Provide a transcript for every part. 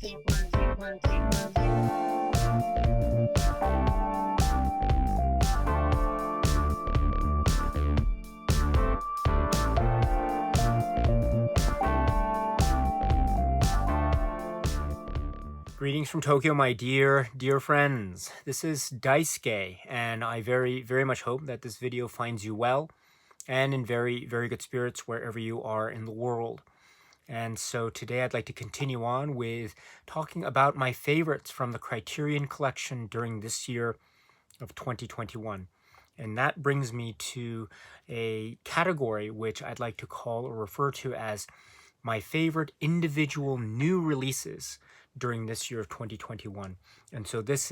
Greetings from Tokyo, my dear friends. This is Daisuke, and I very much hope that this video finds you well and in very good spirits wherever you are in the world. And so today I'd like to continue on with talking about my favorites from the Criterion collection during this year of 2021. And that brings me to a category which I'd like to call or refer to as my favorite individual new releases during this year of 2021. And so these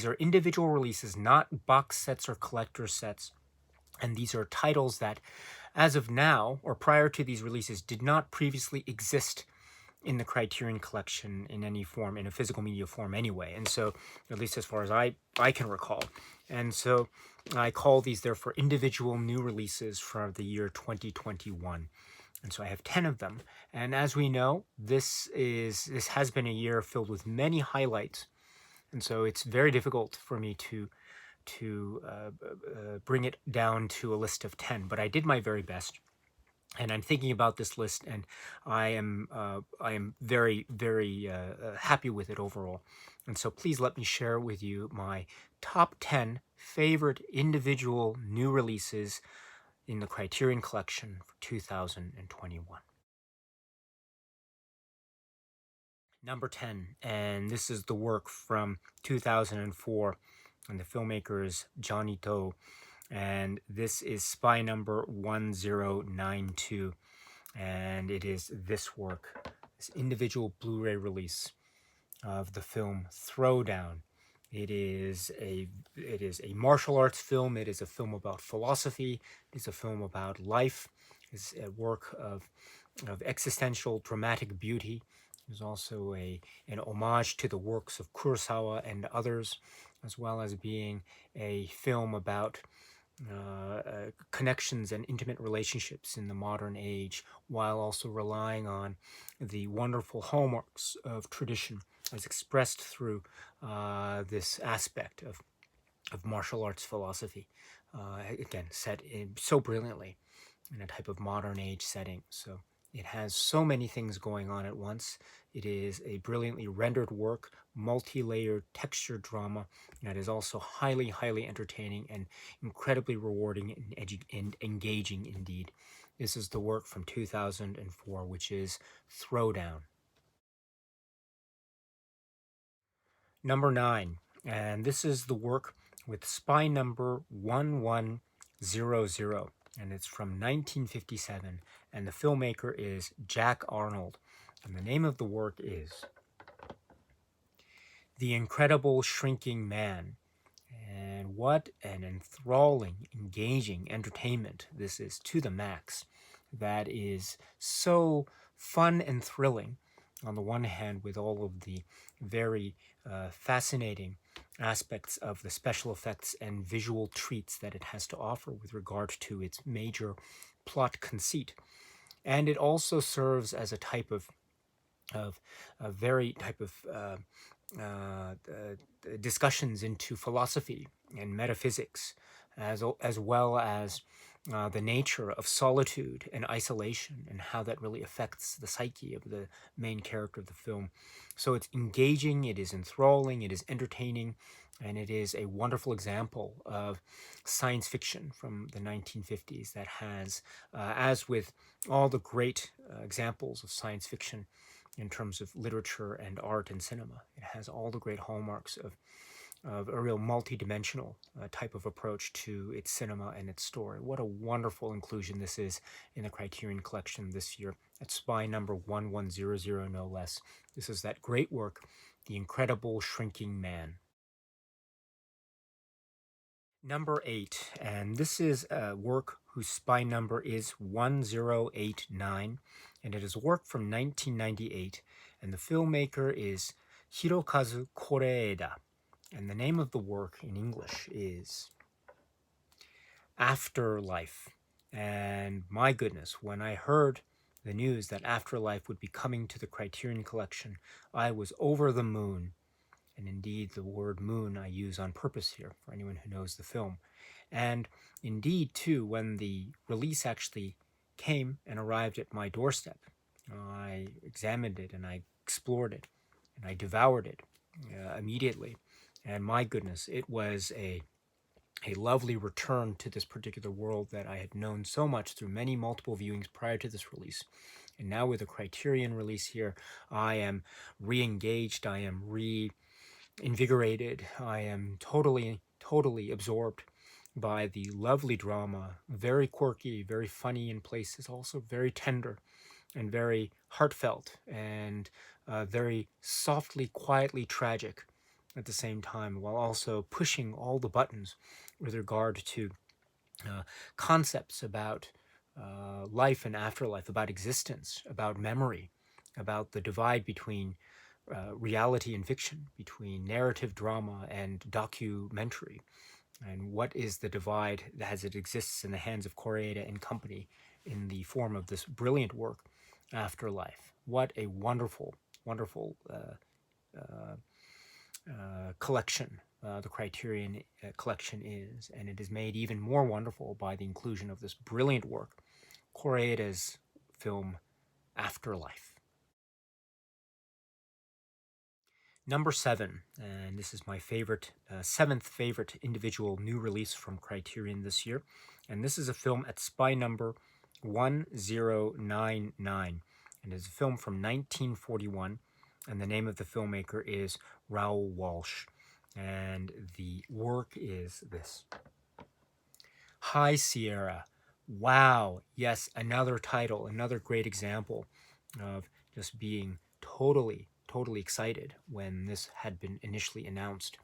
are individual releases, not box sets or collector sets. And these are titles that, as of now, or prior to these releases, did not previously exist in the Criterion collection in any form, in a physical media form anyway. And so, at least as far as I can recall. And so I call these therefore individual new releases for the year 2021. And so I have 10 of them. And as we know, this has been a year filled with many highlights. And so it's very difficult for me to bring it down to a list of 10. But I did my very best. And I'm thinking about this list, and I am very happy with it overall. And so please let me share with you my top 10 favorite individual new releases in the Criterion collection for 2021. Number 10, and this is the work from 2004, and the filmmaker is Johnny To, and this is Spy Number 1092, and it is this work, this individual Blu-ray release of the film Throwdown. It is a martial arts film. It is a film about philosophy. It is a film about life. It's a work of existential dramatic beauty. It is also an homage to the works of Kurosawa and others, as well as being a film about connections and intimate relationships in the modern age, while also relying on the wonderful hallmarks of tradition as expressed through this aspect of martial arts philosophy, again, set so brilliantly in a type of modern age setting. So it has so many things going on at once. It is a brilliantly rendered work, multi-layered textured drama that is also highly entertaining and incredibly rewarding and engaging indeed. This is the work from 2004, which is Throwdown. Number 9, and this is the work with Spy Number 1100, and it's from 1957, and the filmmaker is Jack Arnold, and the name of the work is The Incredible Shrinking Man. And what an enthralling, engaging entertainment this is to the max. That is so fun and thrilling on the one hand, with all of the very fascinating aspects of the special effects and visual treats that it has to offer with regard to its major plot conceit. And it also serves as a type of discussions into philosophy and metaphysics, as well as the nature of solitude and isolation and how that really affects the psyche of the main character of the film. So it's engaging, it is enthralling, it is entertaining, and it is a wonderful example of science fiction from the 1950s that has, as with all the great examples of science fiction in terms of literature and art and cinema, it has all the great hallmarks of a real multi-dimensional type of approach to its cinema and its story. What a wonderful inclusion this is in the Criterion collection this year at Spy Number 1100, no less. This is that great work, The Incredible Shrinking Man. Number 8, and this is a work whose spy number is 1089, and it is a work from 1998, and the filmmaker is Hirokazu Koreeda. And the name of the work in English is Afterlife. And my goodness, when I heard the news that Afterlife would be coming to the Criterion Collection, I was over the moon. And indeed, the word moon I use on purpose here for anyone who knows the film. And indeed, too, when the release actually came and arrived at my doorstep, I examined it and I explored it and I devoured it immediately. And my goodness, it was a lovely return to this particular world that I had known so much through many multiple viewings prior to this release. And now with the Criterion release here, I am re-engaged, I am invigorated. I am totally absorbed by the lovely drama, very quirky, very funny in places, also very tender and very heartfelt and very softly, quietly tragic at the same time, while also pushing all the buttons with regard to concepts about life and afterlife, about existence, about memory, about the divide between reality and fiction, between narrative drama and documentary, and what is the divide as it exists in the hands of Koreeda and company in the form of this brilliant work, Afterlife. What a wonderful, wonderful collection the Criterion collection is, and it is made even more wonderful by the inclusion of this brilliant work, Koreeda's film Afterlife. Number 7, and this is my favorite, 7th favorite individual new release from Criterion this year, and this is a film at spy number 1099, and it's a film from 1941, and the name of the filmmaker is Raoul Walsh, and the work is this. High Sierra. Wow, yes, another title, another great example of just being totally excited when this had been initially announced.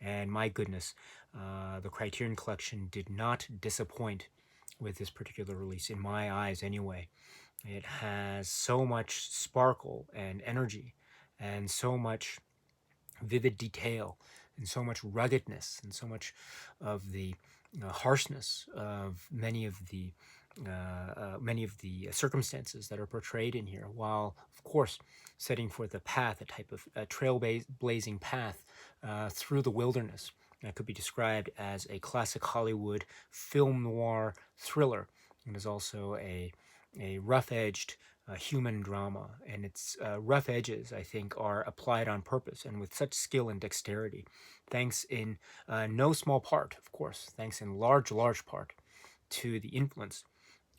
And my goodness, the Criterion Collection did not disappoint with this particular release, in my eyes anyway. It has so much sparkle and energy and so much vivid detail and so much ruggedness and so much of the harshness of many of the circumstances that are portrayed in here, while of course setting forth a path, a type of trailblazing path through the wilderness that could be described as a classic Hollywood film noir thriller, and is also a rough-edged human drama, and its rough edges, I think, are applied on purpose and with such skill and dexterity, thanks in no small part, of course, thanks in large part to the influence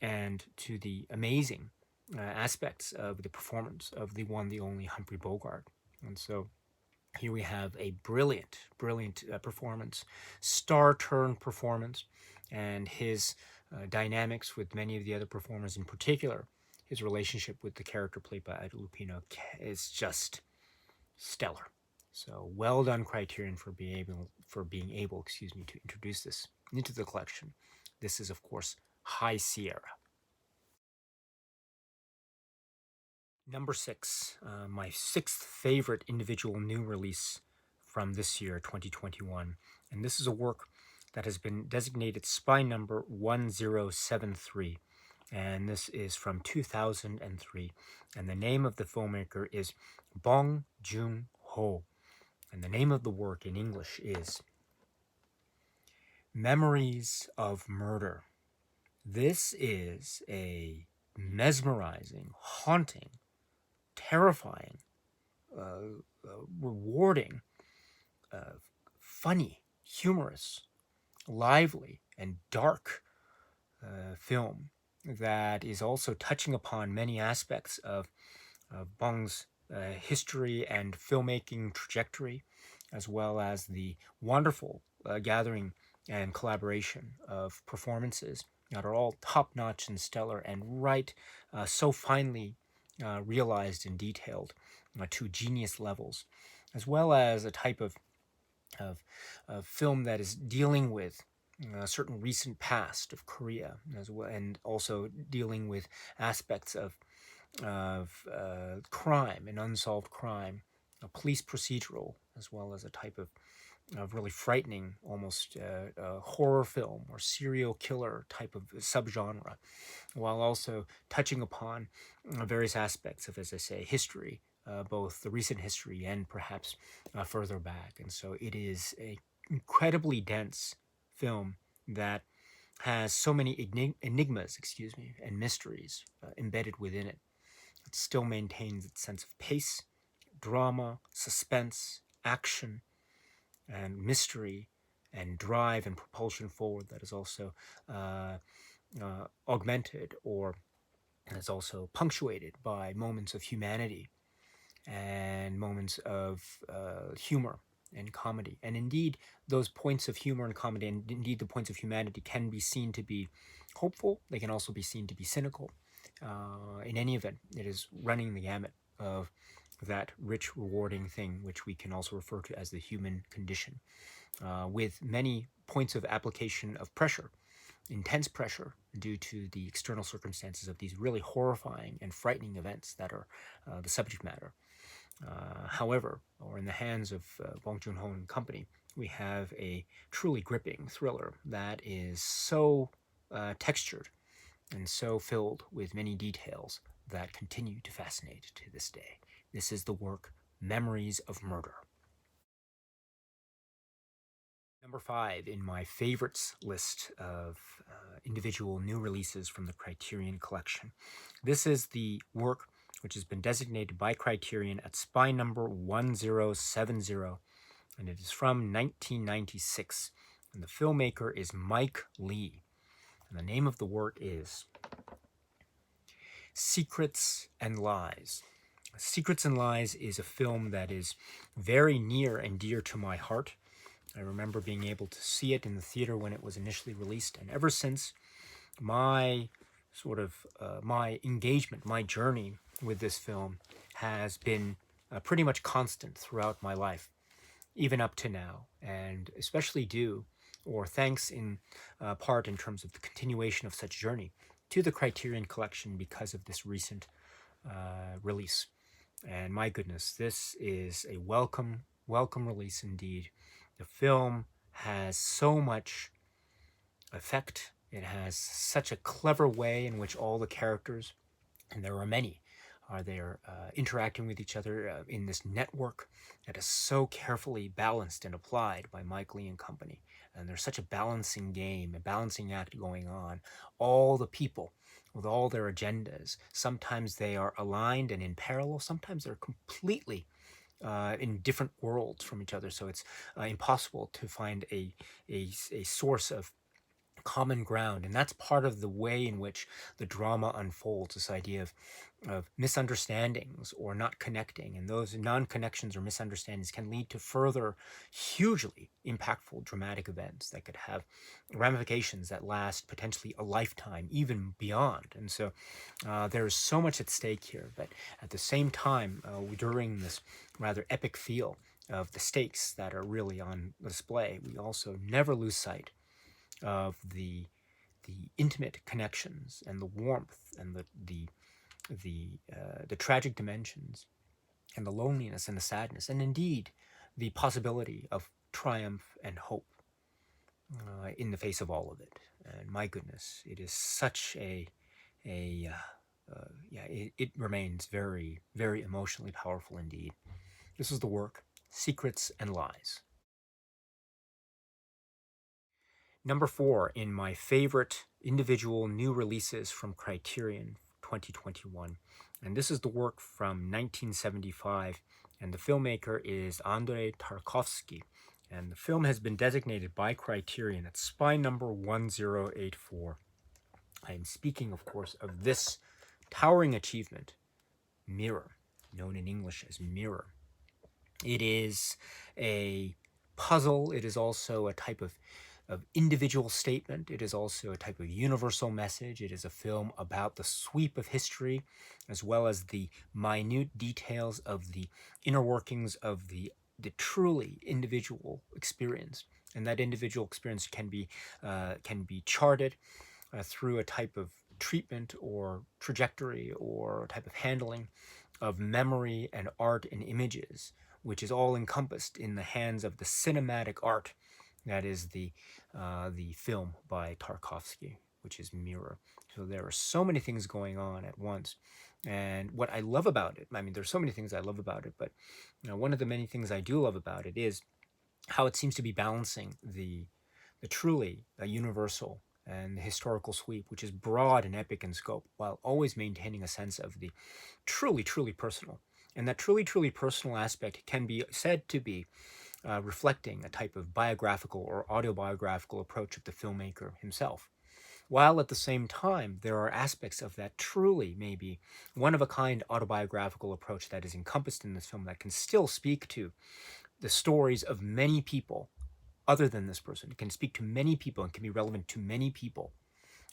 and to the amazing aspects of the performance of the one, the only Humphrey Bogart. And so here we have a brilliant performance, star-turn performance, and his dynamics with many of the other performers, in particular his relationship with the character played by Ida Lupino, is just stellar. So well done, Criterion, for being able, to introduce this into the collection. This is, of course, High Sierra. Number 6, my 6th favorite individual new release from this year, 2021. And this is a work that has been designated spy number 1073. And this is from 2003. And the name of the filmmaker is Bong Joon-ho. And the name of the work in English is Memories of Murder. This is a mesmerizing, haunting, terrifying, rewarding, funny, humorous, lively, and dark film that is also touching upon many aspects of Bong's history and filmmaking trajectory, as well as the wonderful gathering and collaboration of performances that are all top-notch and stellar and so finely realized and detailed to genius levels, as well as a type of film that is dealing with a certain recent past of Korea, as well, and also dealing with aspects of crime and unsolved crime, a police procedural, as well as a type of really frightening, almost horror film or serial killer type of subgenre, while also touching upon various aspects of, as I say, history, both the recent history and perhaps further back. And so it is a incredibly dense film that has so many enigmas, and mysteries embedded within it. It still maintains its sense of pace, drama, suspense, action, and mystery, and drive and propulsion forward that is also uh, augmented, or is also punctuated by moments of humanity and moments of humor and comedy. And indeed, those points of humor and comedy, and indeed the points of humanity, can be seen to be hopeful. They can also be seen to be cynical. In any event, it is running the gamut of that rich, rewarding thing, which we can also refer to as the human condition, with many points of application of pressure, intense pressure, due to the external circumstances of these really horrifying and frightening events that are the subject matter. However, or in the hands of Bong Joon-ho and company, we have a truly gripping thriller that is so textured and so filled with many details that continue to fascinate to this day. This is the work Memories of Murder. Number 5 in my favorites list of individual new releases from the Criterion collection. This is the work which has been designated by Criterion at spy number 1070, and it is from 1996. And the filmmaker is Mike Lee. And the name of the work is Secrets and Lies. Secrets and Lies is a film that is very near and dear to my heart. I remember being able to see it in the theater when it was initially released, and ever since, my my engagement, my journey with this film has been pretty much constant throughout my life, even up to now, and especially due, or thanks in part in terms of the continuation of such journey, to the Criterion collection because of this recent release. And my goodness, this is a welcome release indeed. The film has so much effect. It has such a clever way in which all the characters, and there are many, are there interacting with each other in this network that is so carefully balanced and applied by Mike Lee and company. And there's such a balancing game, a balancing act going on. All the people with all their agendas, sometimes they are aligned and in parallel, sometimes they're completely in different worlds from each other. So it's impossible to find a source of common ground, and that's part of the way in which the drama unfolds, this idea of misunderstandings or not connecting, and those non-connections or misunderstandings can lead to further hugely impactful dramatic events that could have ramifications that last potentially a lifetime, even beyond. And so there's so much at stake here, but at the same time, during this rather epic feel of the stakes that are really on display, we also never lose sight of the intimate connections and the warmth and the tragic dimensions and the loneliness and the sadness, and indeed the possibility of triumph and hope in the face of all of it. And my goodness, it is such it remains very, very emotionally powerful indeed. This is the work Secrets and Lies. Number 4 in my favorite individual new releases from Criterion 2021. And this is the work from 1975, and the filmmaker is Andrei Tarkovsky. And the film has been designated by Criterion at spy number 1084. I am speaking, of course, of this towering achievement, Mirror, known in English as Mirror. It is a puzzle. It is also a type of individual statement. It is also a type of universal message. It is a film about the sweep of history, as well as the minute details of the inner workings of the truly individual experience. And that individual experience can be charted through a type of treatment or trajectory or type of handling of memory and art and images, which is all encompassed in the hands of the cinematic art that is the film by Tarkovsky, which is Mirror. So there are so many things going on at once. And what I love about it, I mean, there's so many things I love about it, but one of the many things I do love about it is how it seems to be balancing the truly universal and the historical sweep, which is broad and epic in scope, while always maintaining a sense of the truly, truly personal. And that truly, truly personal aspect can be said to be reflecting a type of biographical or autobiographical approach of the filmmaker himself. While at the same time, there are aspects of that truly maybe one-of-a-kind autobiographical approach that is encompassed in this film that can still speak to the stories of many people other than this person. It can speak to many people and can be relevant to many people.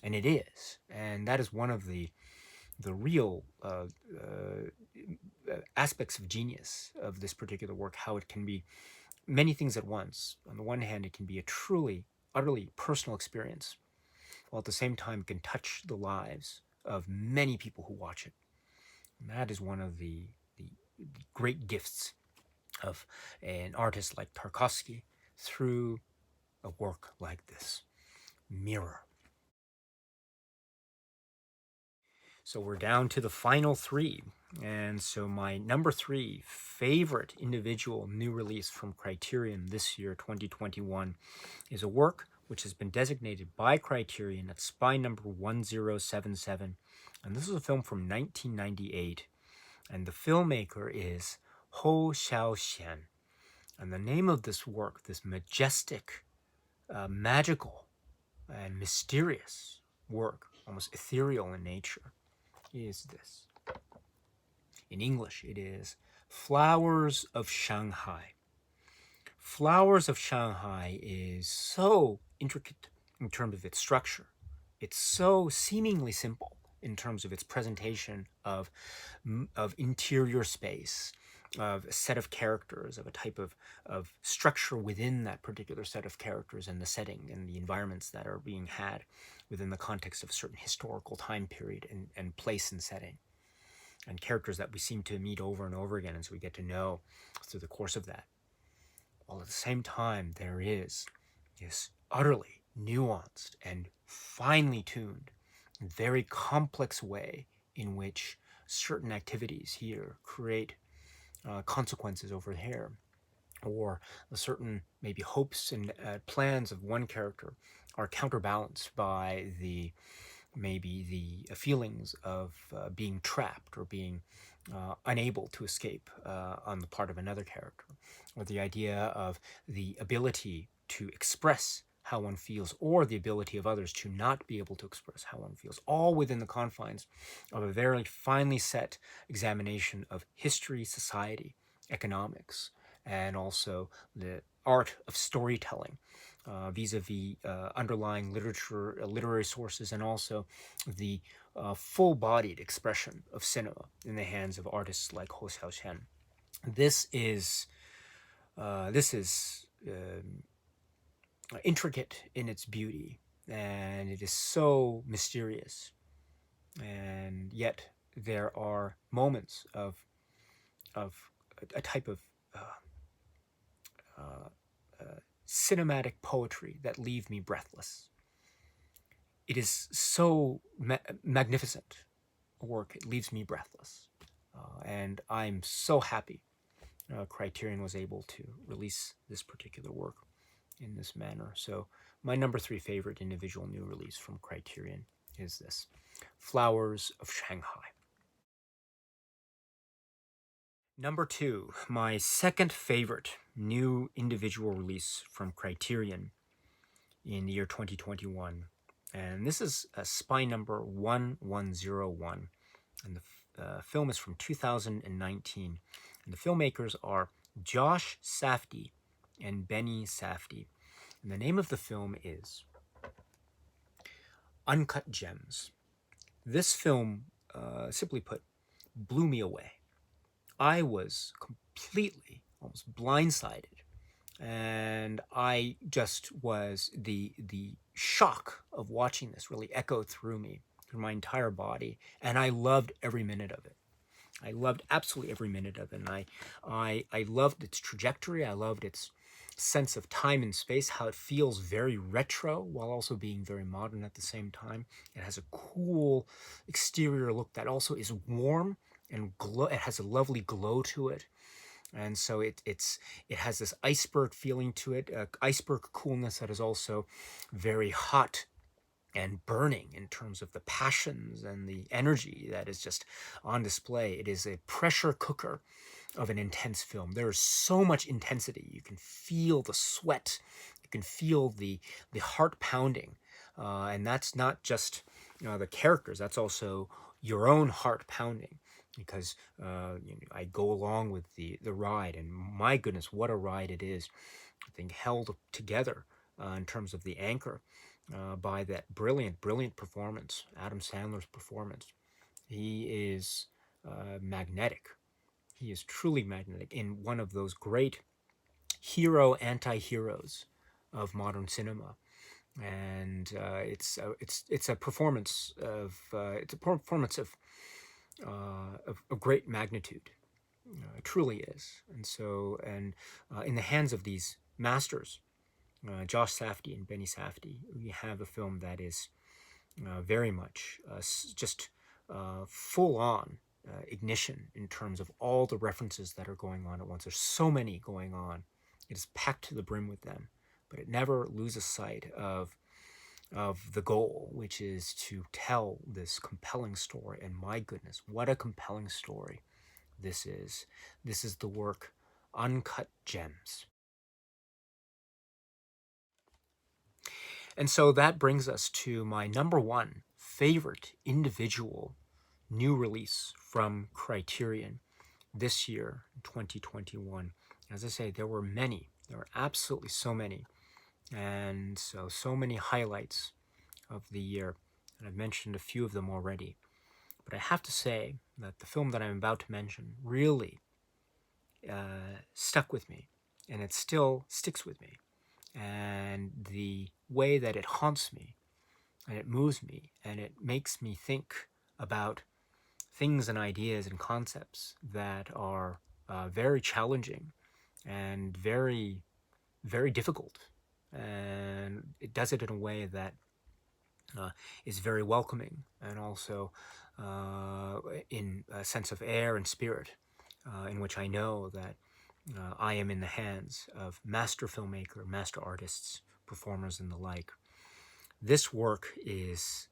And it is. And that is one of the real aspects of genius of this particular work, how it can be many things at once. On the one hand, it can be a truly, utterly personal experience, while at the same time it can touch the lives of many people who watch it. And that is one of the great gifts of an artist like Tarkovsky through a work like this, Mirror. So we're down to the final three. And so my number 3 favorite individual new release from Criterion this year, 2021, is a work which has been designated by Criterion at spy number 1077. And this is a film from 1998. And the filmmaker is Ho Xiaoxian. And the name of this work, this majestic, magical, and mysterious work, almost ethereal in nature, is this. In English, it is Flowers of Shanghai. Flowers of Shanghai is so intricate in terms of its structure. It's so seemingly simple in terms of its presentation of interior space, of a set of characters, of a type of structure within that particular set of characters and the setting and the environments that are being had within the context of a certain historical time period and place and setting. And characters that we seem to meet over and over again as we get to know through the course of that. While at the same time, there is this utterly nuanced and finely tuned, very complex way in which certain activities here create consequences over here, or the certain maybe hopes and plans of one character are counterbalanced by the feelings of being trapped or being unable to escape on the part of another character, or the idea of the ability to express how one feels, or the ability of others to not be able to express how one feels, all within the confines of a very finely set examination of history, society, economics, and also the art of storytelling, vis-a-vis underlying literature, literary sources, and also the full-bodied expression of cinema in the hands of artists like Ho Xiaoxian. This is intricate in its beauty, and it is so mysterious, and yet there are moments of a type of cinematic poetry that leave me breathless. It is so magnificent a work, it leaves me breathless. And I'm so happy Criterion was able to release this particular work in this manner. So my number 3 favorite individual new release from Criterion is this, Flowers of Shanghai. Number 2, my second favorite new individual release from Criterion in the year 2021. And this is spy number 1101. And the film is from 2019. And the filmmakers are Josh Safdie and Benny Safdie. And the name of the film is Uncut Gems. This film, simply put, blew me away. I was completely, almost blindsided, and I just was, the shock of watching this really echoed through me, through my entire body, and I loved every minute of it. I loved absolutely every minute of it. And I loved its trajectory. I loved its sense of time and space, how it feels very retro while also being very modern at the same time. It has a cool exterior look that also is warm and glow. It has a lovely glow to it. And so it has this iceberg feeling to it, iceberg coolness that is also very hot and burning in terms of the passions and the energy that is just on display. It is a pressure cooker of an intense film. There is so much intensity. You can feel the sweat. You can feel the heart pounding. And that's not just the characters. That's also your own heart pounding, because I go along with the ride. And my goodness, what a ride it is. I think held together in terms of the anchor by that brilliant, brilliant performance, Adam Sandler's performance. He is magnetic. He is truly magnetic in one of those great hero anti-heroes of modern cinema. And it's a performance of great magnitude. It truly is. And so, in the hands of these masters, Josh Safdie and Benny Safdie, we have a film that is very much just full on ignition in terms of all the references that are going on at once. There's so many going on. It is packed to the brim with them, but it never loses sight of the goal, which is to tell this compelling story. And my goodness, what a compelling story this is. This is the work Uncut Gems. And so that brings us to my number one favorite individual new release from Criterion this year, 2021. As I say, there were many. There were absolutely so many. And so many highlights of the year. And I've mentioned a few of them already. But I have to say that the film that I'm about to mention really stuck with me. And it still sticks with me. And the way that it haunts me, and it moves me, and it makes me think about things and ideas and concepts that are very challenging and very, very difficult. And it does it in a way that is very welcoming, and also in a sense of air and spirit, in which I know that I am in the hands of master filmmaker, master artists, performers, and the like. This work is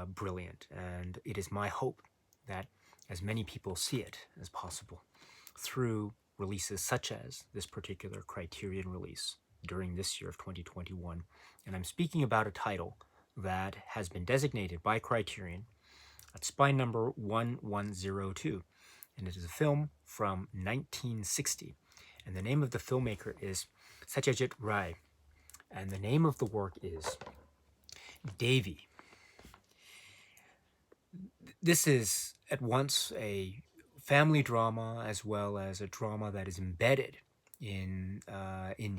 brilliant, and it is my hope that as many people see it as possible through releases such as this particular Criterion release during this year of 2021. And I'm speaking about a title that has been designated by Criterion at spine number 1102. And it is a film from 1960. And the name of the filmmaker is Satyajit Ray. And the name of the work is Davy. This is at once a family drama as well as a drama that is embedded in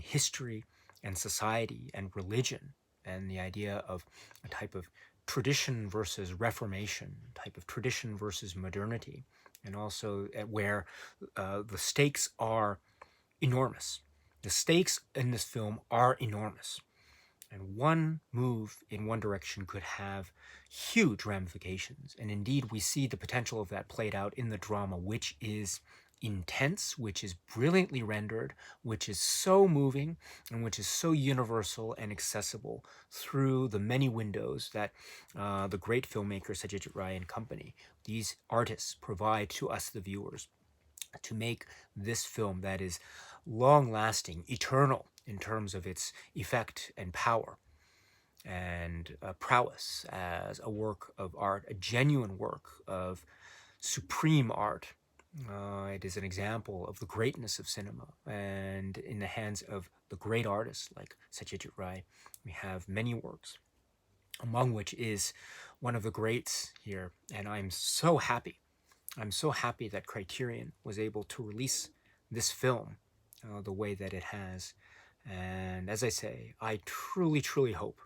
history and society and religion, and the idea of a type of tradition versus reformation, type of tradition versus modernity, and also where the stakes are enormous. The stakes in this film are enormous. And one move in one direction could have huge ramifications. And indeed, we see the potential of that played out in the drama, which is intense, which is brilliantly rendered, which is so moving, and which is so universal and accessible through the many windows that the great filmmaker Satyajit Ray and company, these artists, provide to us, the viewers, to make this film that is long-lasting, eternal in terms of its effect and power and prowess as a work of art, a genuine work of supreme art. It is an example of the greatness of cinema, and in the hands of the great artists like Satyajit Ray, we have many works, among which is one of the greats here. And I'm so happy that Criterion was able to release this film the way that it has. And as I say, I truly, truly hope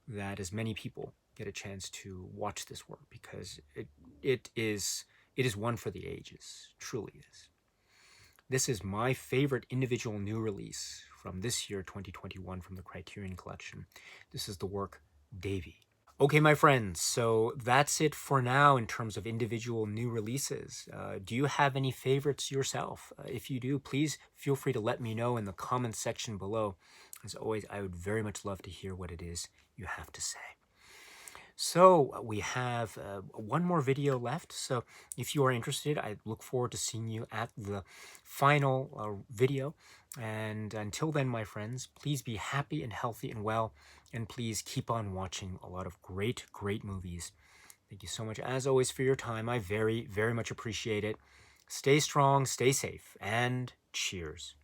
that as many people get a chance to watch this work, because it is It is one for the ages, truly is. This is my favorite individual new release from this year, 2021, from the Criterion Collection. This is the work Davy. Okay, my friends, so that's it for now in terms of individual new releases. Do you have any favorites yourself? If you do, please feel free to let me know in the comments section below. As always, I would very much love to hear what it is you have to say. So we have one more video left. So if you are interested, I look forward to seeing you at the final video. And until then, my friends, please be happy and healthy and well. And please keep on watching a lot of great, great movies. Thank you so much, as always, for your time. I very, very much appreciate it. Stay strong, stay safe, and cheers.